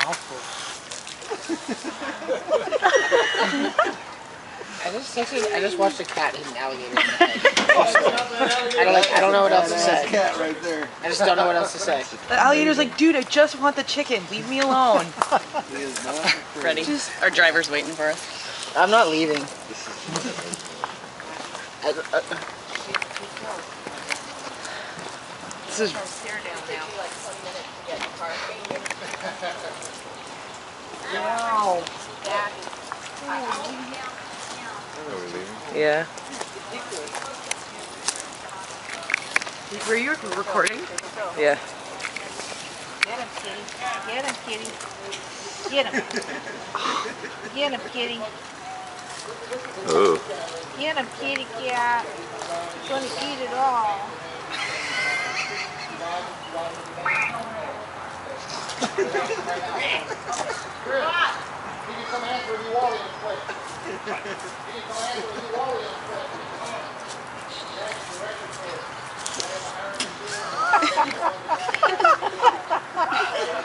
mouthful. I just watched a cat hit an alligator in the head. I don't know what else to say. Cat right there. I just don't know what else to say. The alligator's like, dude, I just want the chicken. Leave me alone. He is not afraid. Ready? Our driver's waiting for us. I'm not leaving. This is. Wow. Yeah. Were you recording? Yeah. Get him, kitty. Get him, kitty. Get him. Get him, kitty. Oh. Get him, kitty cat. He's gonna eat it all.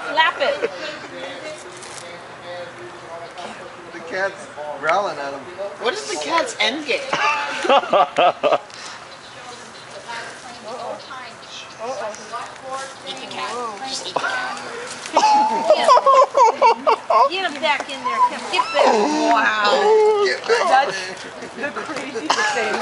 Slap it. The cat's growling at him. What is the cat's end game? Eat the cat. Just eat the cat. Get him back in there. Come, get back. Wow. Get back That's the craziest thing.